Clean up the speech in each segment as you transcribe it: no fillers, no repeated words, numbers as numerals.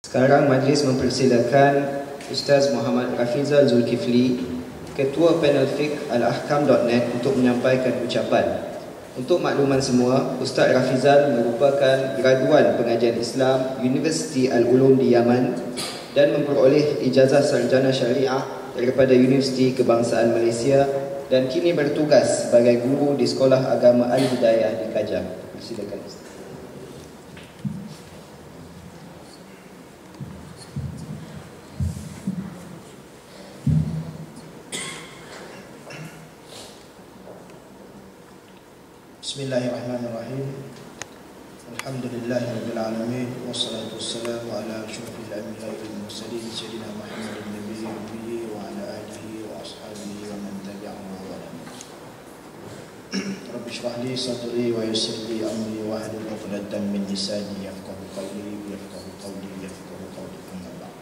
Sekarang majlis mempersilakan Ustaz Muhammad Rafizal Zulkifli, Ketua Panel Fiqh Al-Ahkam.net untuk menyampaikan ucapan. Untuk makluman semua, Ustaz Rafizal merupakan graduan pengajian Islam Universiti Al-Ulum di Yaman dan memperoleh ijazah sarjana syariah daripada Universiti Kebangsaan Malaysia dan kini bertugas sebagai guru di Sekolah Agama Al-Hidayah di Kajang. Silakan Ustaz. Bismillahirrahmanirrahim. Alhamdulillahirabbil alamin wassalatu wassalamu ala asyrafil anbiya'i wal mursalin sayyidina Muhammadin nabiyyi ummi wa ala alihi wa ashabihi wa man tabi'ahum wa wala. Rabbi shrah li sadri wa yassir li amri wa hlul 'uqdatam min lisani yafqahu qawli yafqahu qawli amma ba'd.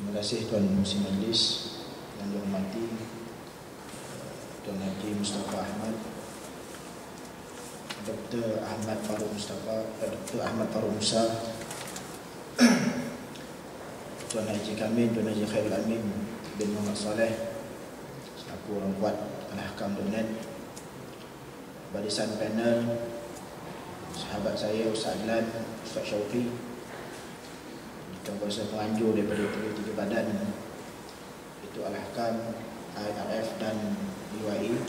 Terima kasih Tuan Musi Majlis yang dihormati Tuan Haji Mustafa Ahmad, Dr. Ahmad Farouk Mustafa, Dr. Ahmad Farouk Musa, Tuan Haji Kamil, Tuan Haji Khairul Amin bin Muhammad Saleh selaku orang kuat Al-Ahkam.net, barisan panel, sahabat saya Ustaz Adlan, Ustaz Syauqi, Tuan Kuasa Penganjur daripada tiga badan itu Al-Ahkam, IRF dan UAE,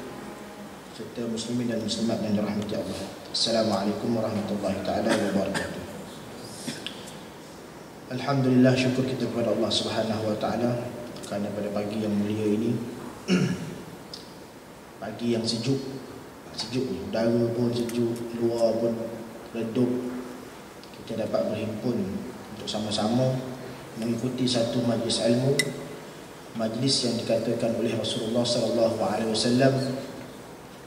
serta muslimin dan muslimat yang dirahmati Allah. Assalamualaikum warahmatullahi taala wabarakatuh. Alhamdulillah, syukur kita kepada Allah Subhanahu wa taala kerana pada pagi yang mulia ini pagi yang sejuk ni, udara pun sejuk, luar pun redup, kita dapat berhimpun untuk sama-sama mengikuti satu majlis ilmu, majlis yang dikatakan oleh Rasulullah sallallahu alaihi wasallam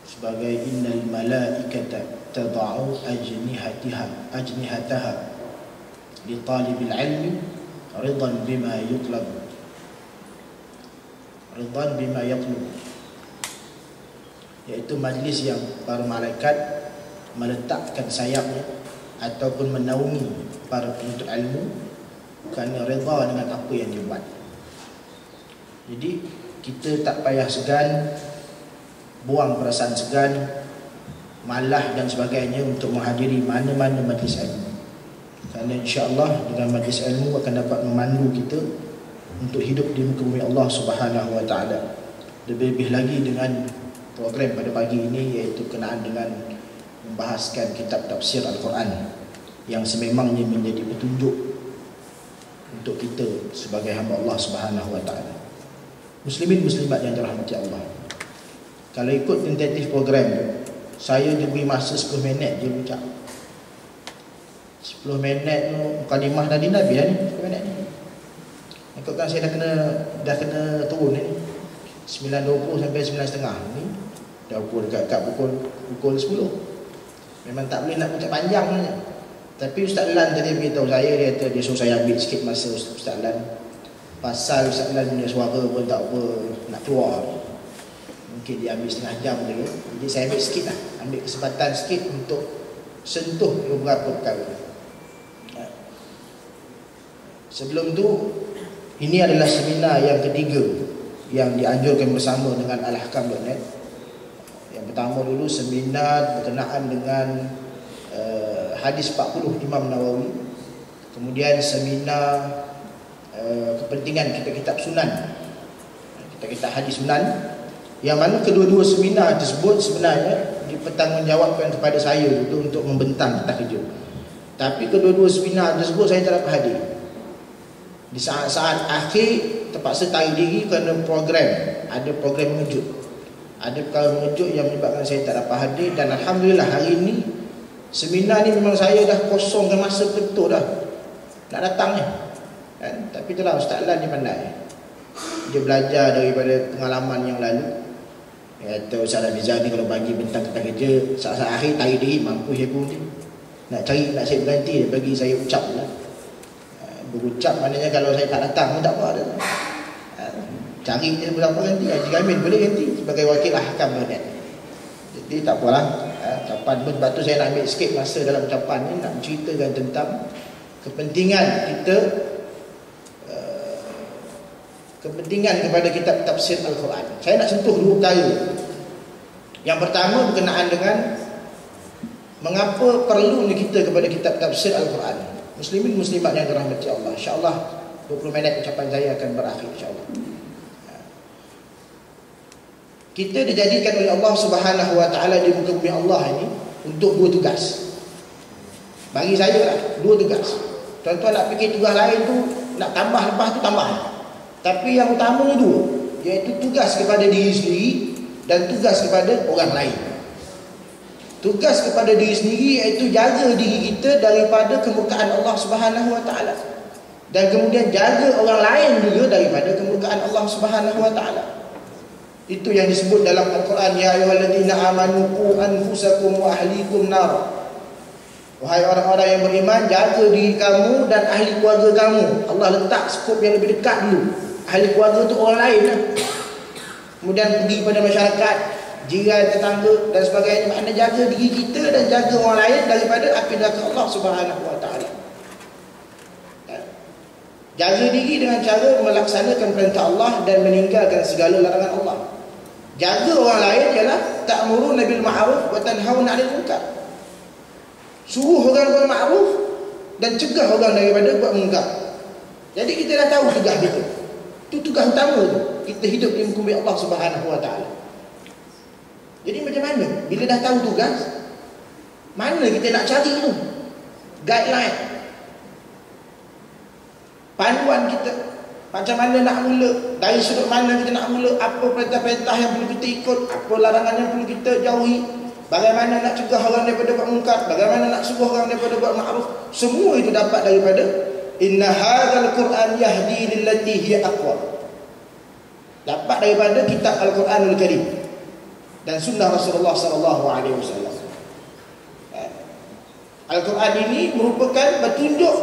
sebagai innal malaikata tad'u ajnihataha li talibil ilmi ridan bima yutlab, iaitu majlis yang para malaikat meletakkan sayapnya ataupun menaungi para penuntut ilmu kerana redha dengan apa yang dia buat. Jadi kita tak payah segan, buang perasaan segan, malah dan sebagainya untuk menghadiri mana-mana majlis ilmu. Kerana insya-Allah dengan majlis ilmu akan dapat memandu kita untuk hidup di muka bumi Allah Subhanahu wa taala. Lebih-lebih lagi dengan program pada pagi ini, iaitu kenaan dengan membahaskan kitab tafsir Al-Quran yang sememangnya menjadi petunjuk untuk kita sebagai hamba Allah Subhanahu wa taala. Muslimin muslimat yang dirahmati Allah, kalau ikut tentatif program tu, saya diberi masa 10 minit je ucap. 10 minit tu mukadimah tadi Nabi dah ni, 10 minit ni. Ikutkan saya dah kena turun ni. 9.20 sampai 9.30 ni dah dekat pukul 10. Memang tak boleh nak ucap panjang sebenarnya. Tapi Ustaz Lan tadi beritahu saya, dia kata dia suruh saya ambil sikit masa Ustaz Lan. Pasal Ustaz Lan punya suara pun tak apa nak keluar. Mungkin dia ambil setengah jam je. Jadi saya ambil sikit lah, ambil kesempatan sikit untuk sentuh beberapa perkara. Sebelum tu, ini adalah seminar yang ketiga yang dianjurkan bersama dengan Al-Ahkam.net. Yang pertama dulu seminar berkenaan dengan hadis 40 Imam Nawawi. Kemudian seminar kepentingan kitab-kitab sunan, kitab-kitab hadis sunan, yang mana kedua-dua seminar tersebut sebenarnya dipertanggungjawabkan kepada saya itu untuk membentang tentang kerja. Tapi kedua-dua seminar tersebut saya tak dapat hadir. Di saat-saat akhir terpaksa tarik diri kerana ada program mengejut. Ada perkara mengejut yang menyebabkan saya tak dapat hadir. Dan Alhamdulillah hari ini seminar ni memang saya dah kosongkan masa betul dah nak datang ni kan? Tapi itulah Ustaz Lan dia pandai. Dia belajar daripada pengalaman yang lalu. Kata Ustaz Rafizal ni kalau bagi bentang tentang kerja, saat-saat akhir tarik diri, mampu saya pun ni nak saya berhenti, dia bagi saya ucap lah. Berucap maknanya kalau saya tak datang pun tak apa dah. Cari je berapa ganti, Haji Kamil boleh ganti sebagai wakil Ahkam.net. Jadi tak apalah, ucapan pun sebab tu saya nak ambil sikit masa dalam ucapan ni nak menceritakan tentang kepentingan kita, kepentingan kepada kitab tafsir Al-Quran. Saya nak sentuh dua perkara. Yang pertama berkenaan dengan mengapa perlunya kita kepada kitab tafsir Al-Quran. Muslimin muslimat yang dirahmati Allah, insya-Allah 20 minit ucapan saya akan berakhir, insya-Allah. Kita dijadikan oleh Allah Subhanahu wa taala di muka bumi Allah ini untuk dua tugas. Bagi saya lah, dua tugas. Tuan-tuan nak fikir tugas lain tu, nak tambah lepas tu tambah. Tapi yang utama dua, iaitu tugas kepada diri sendiri dan tugas kepada orang lain. Tugas kepada diri sendiri iaitu jaga diri kita daripada kemurkaan Allah Subhanahu wa taala. Dan kemudian jaga orang lain juga daripada kemurkaan Allah Subhanahu wa taala. Itu yang disebut dalam Al-Quran, ya ayyuhalladzina amanu qu anfusakum wa ahlikum nar. Wahai orang-orang yang beriman, jaga diri kamu dan ahli keluarga kamu. Allah letak skop yang lebih dekat dulu. Ahli keluarga tu orang lain lah. Kemudian pergi pada masyarakat, jiran, tetangga dan sebagainya. Maknanya jaga diri kita dan jaga orang lain daripada api neraka Allah Subhanahu wa taala. Jaga diri dengan cara melaksanakan perintah Allah dan meninggalkan segala larangan Allah. Jaga orang lain ialah ta'muruna bil ma'ruf wa tanhauna 'anil munkar. Suruh orang buat ma'ruf dan cegah orang daripada buat munkar. Jadi kita dah tahu tugas kita. Itu tugas utama tu. Kita hidup di muka bumi Allah Subhanahu wa taala. Jadi macam mana bila dah tahu tugas, mana kita nak cari tu guideline, panduan kita, macam mana nak mula, dari sudut mana kita nak mula, apa perintah-perintah yang perlu kita ikut, apa larangan yang perlu kita jauhi, bagaimana nak cegah orang daripada buat munkar, bagaimana nak suruh orang daripada buat ma'ruf. Semua itu dapat daripada inna hadzal Qur'an yahdi lillati hiya aqwam. Dapat daripada kitab Al-Quranul Karim dan sunnah Rasulullah sallallahu alaihi wasallam. Al-Quran ini merupakan petunjuk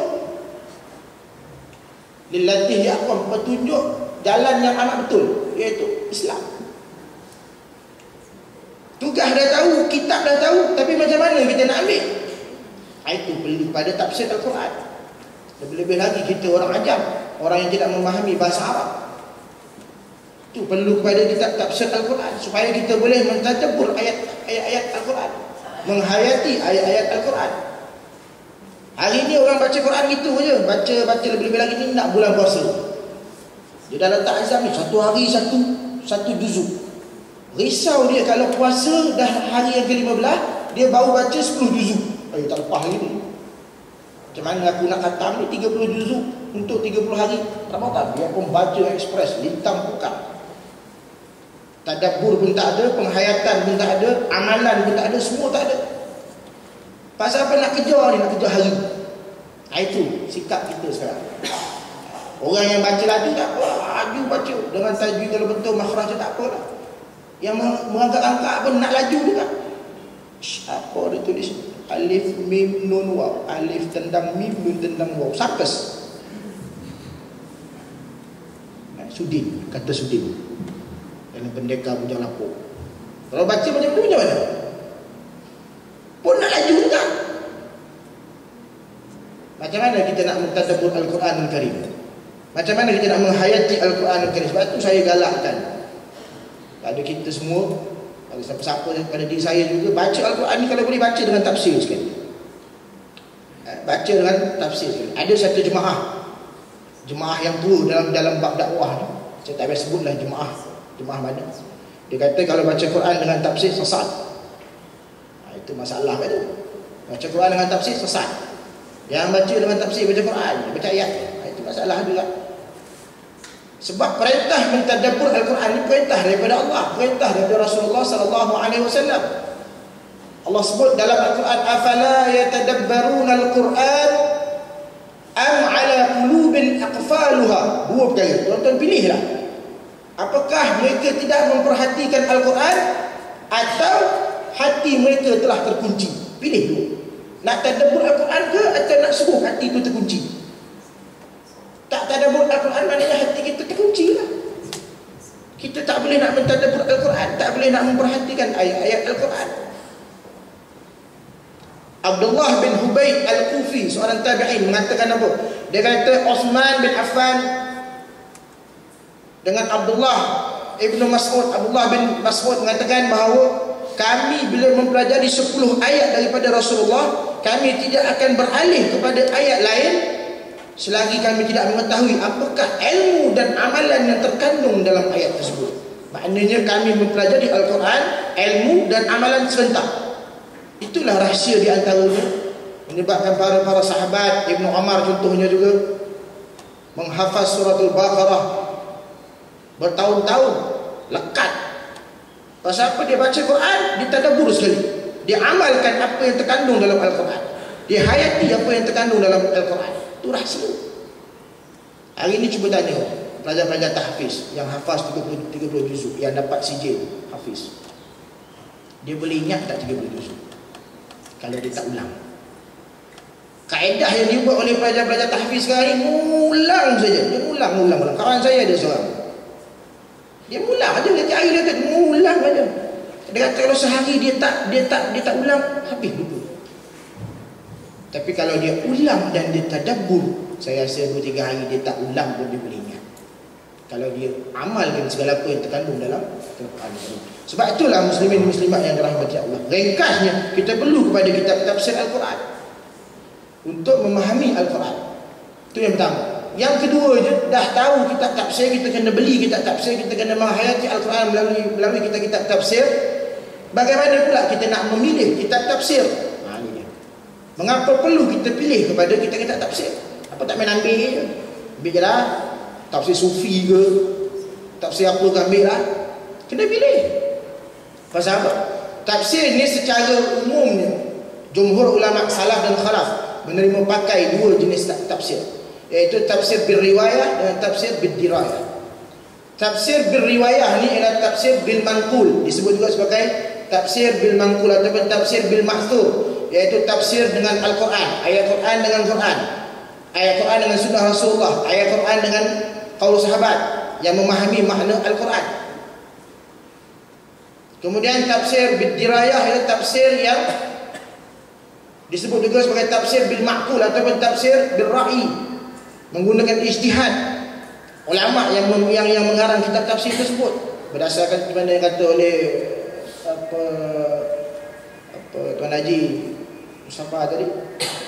lillati aqwam, petunjuk jalan yang amat betul, iaitu Islam. Tugas dah tahu, kitab dah tahu, tapi macam mana kita nak ambil? Itu perlu pada tafsir Al-Quran. Lebih-lebih lagi kita orang ajam, orang yang tidak memahami bahasa Arab. Itu perlu kepada kitab tafsir Al-Quran supaya kita boleh mentadabbur ayat-ayat Al-Quran, menghayati ayat-ayat Al-Quran. Hari ni orang baca Quran gitu je, baca lebih-lebih lagi ni nak bulan puasa. Dia dah letak azam ni, satu hari satu juzuk. Risau dia kalau puasa dah hari yang ke-15, dia baru baca 10 juzuk. Tak lepas lagi ni. Macam mana aku nak khatam ni 30 juzuk untuk 30 hari Ramadan? Dia pun baca ekspres, lintang pukar. Tadabbur pun tak ada, penghayatan pun tak ada, amalan pun tak ada, semua tak ada. Pasal apa nak kejar ni, nak kejar hari. Itu sikap kita sekarang. Orang yang baca laju tak apa, laju baca dengan tajwid kalau betul, makhraj tak apa lah. Yang mengangkat-angkat pun nak laju juga. Apa dia tulis? Alif mim nun waw. Alif tendang mim, nun tendang waw. Sarkas. Sudin, kata Sudin dalam Pendekar Bujang Lapuk. Kalau baca macam tu macam mana? Pun nak laju juga. Macam mana kita nak mentadabbur Al-Quranul Karim? Macam mana kita nak menghayati Al-Quranul Karim? Sebab tu saya galakkan pada kita semua, pada siapa-siapa, pada diri saya juga, baca Al-Quran ni kalau boleh baca dengan tafsir sekali. Baca dengan tafsir sekali. Ada satu jemaah yang tua dalam bab dakwah ni, saya tak biasa sebutlah jemaah mana. Dia kata kalau baca Quran dengan tafsir sesat. Itu masalah tu. Baca Quran dengan tafsir sesat. Yang baca dengan tafsir baca Quran, baca ayat, itu masalah juga. Sebab perintah mentadabbur Al-Quran ini perintah daripada Allah, perintah daripada Rasulullah sallallahu alaihi wasallam. Allah sebut dalam Al-Quran, afala yatadabbaruna Al-Quran am ala qulubin aqfaluha. Dua perkara. Tuan-tuan pilihlah. Apakah mereka tidak memperhatikan Al-Quran atau hati mereka telah terkunci? Pilih dulu. Nak tadabbur Al-Quran ke atau nak suruh hati itu terkunci? Tak tadabbur Al-Quran maknanya hati kita terkunci lah. Kita tak boleh nak mentadabbur Al-Quran, tak boleh nak memperhatikan ayat-ayat Al-Quran. Abdullah bin Hubaid Al-Kufi, seorang tabi'in, mengatakan apa? Dia kata Uthman bin Affan dengan Abdullah bin Mas'ud mengatakan bahawa kami bila mempelajari 10 ayat daripada Rasulullah, kami tidak akan beralih kepada ayat lain selagi kami tidak mengetahui apakah ilmu dan amalan yang terkandung dalam ayat tersebut. Maknanya kami mempelajari Al-Quran, ilmu dan amalan serentak. Itulah rahsia di antaranya menyebabkan para sahabat, Ibnu Umar contohnya juga, menghafaz suratul Baqarah bertahun-tahun lekat. Pasal apa? Dia baca Quran, dia tadabbur sekali, dia amalkan apa yang terkandung dalam Al-Quran, dia hayati apa yang terkandung dalam Al-Quran. Itu rahsia. Hari ini cuba tanya pelajar-pelajar tahfiz yang hafaz 30 juzuk, yang dapat sijil hafiz, dia boleh ingat tak 30 juzuk kalau dia tak ulang? Kaedah yang dibuat oleh pelajar-pelajar tahfiz sekarang ni, ulang saja. Dia ulang. Kawan saya ada seorang, dia ulang aja, dia hari dia kata ulang aja. Dia kata kalau sehari dia tak ulang, habis dulu. Tapi kalau dia ulang dan dia tadabbur, saya rasa 2-3 hari dia tak ulang pun dia boleh ingat. Kalau dia amalkan segala apa yang terkandung dalam Al-Quran. Sebab itulah muslimin muslimat yang dirahmati Allah, ringkasnya kita perlu kepada kitab tafsir Al-Quran untuk memahami Al-Quran. Itu yang pertama. Yang kedua, dah tahu kitab tafsir, kita kena beli kitab tafsir, kita kena menghayati Al-Quran melalui kitab tafsir. Bagaimana pula kita nak memilih kitab tafsir? Ini dia. Mengapa perlu kita pilih kepada kitab tafsir? Apa tak main ambil je? Ambil je lah. Tafsir Sufi ke, tafsir apa ke, ambil lah. Kena pilih. Pasal apa? Tafsir ni secara umumnya jumhur ulama salaf dan khalaf menerima pakai 2 jenis tafsir, iaitu tafsir bil riwayah dan tafsir bil dirayah. Tafsir bil riwayah ni ialah tafsir bil manqul, disebut juga sebagai tafsir bil manqul ataupun tafsir bil ma'thur, iaitu tafsir dengan Al-Quran, ayat Quran dengan Quran, ayat Quran dengan sunnah Rasulullah, ayat Quran dengan qaul sahabat yang memahami makna Al-Quran. Kemudian tafsir bil dirayah ialah tafsir yang disebut juga sebagai tafsir bil ma'qul ataupun tafsir bil ra'i, menggunakan ijtihad ulama yang mengarang kitab tafsir tersebut berdasarkan mana yang kata oleh Tuan Haji Mustafa tadi,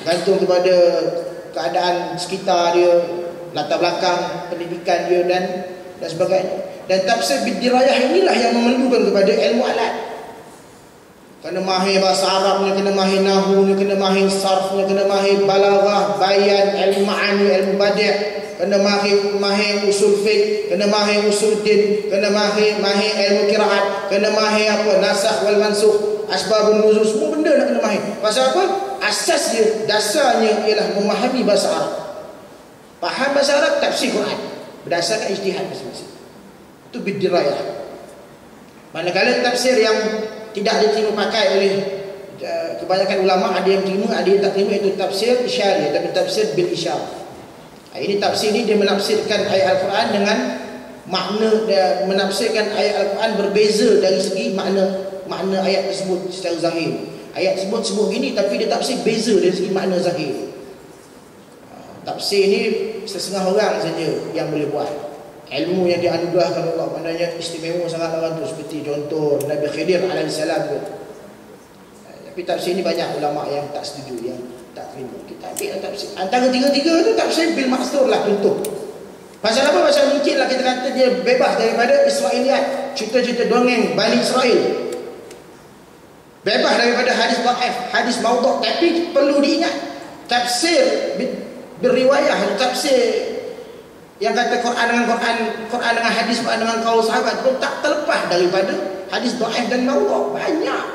gantung kepada keadaan sekitar dia, latar belakang pendidikan dia dan sebagainya. Dan tafsir bil dirayah inilah yang memerlukan kepada ilmu alat. Kena mahir bahasa Arabnya, kena mahir nahwunya, kena mahir sarfnya, kena mahir balaghah, bayan, ilmu ma'ani, ilmu badi', kena mahir usul fiqh, kena mahir usul din, kena mahir ilmu qiraat, kena mahir nasakh wal mansukh, asbabun nuzul, semua benda nak kena mahir. Pasal apa? Asas dia, dasarnya ialah memahami bahasa Arab. Faham bahasa Arab, tafsir Quran berdasarkan ijtihad masing-masing. Itu bidirayah. Manakala tafsir yang tidak diterima pakai oleh kebanyakan ulama, ada yang terima, ada yang tak terima, itu tafsir isyari atau tafsir bil isyarah. Ini tafsir ni dia menafsirkan ayat Al-Quran dengan makna, dia menafsirkan ayat Al-Quran berbeza dari segi makna ayat tersebut secara zahir. Ayat tersebut sebut gini tapi dia tafsir beza dari segi makna zahir. Tafsir ni setengah orang saja yang boleh buat. Ilmu yang dianugerahkan Allah padanya istimewa sangat orang tu, seperti contoh Nabi Khidir alaihissalam tu. Tapi tafsir ni banyak ulama yang tak setuju, yang tak terima. Kita ambil tafsir antara tiga-tiga tu, tafsir bil ma'thur lah contoh. Pasal apa? Pasal mungkin lah kita kata dia bebas daripada Israiliyat, cerita-cerita dongeng Bani Israel, bebas daripada hadis dhaif, hadis maudhu'. Tapi perlu diingat, tafsir berriwayah, tafsir yang kata Quran dengan hadis, Quran dengan qaul sahabat pun tak terlepas daripada hadis dhaif dan maudhu'. Banyak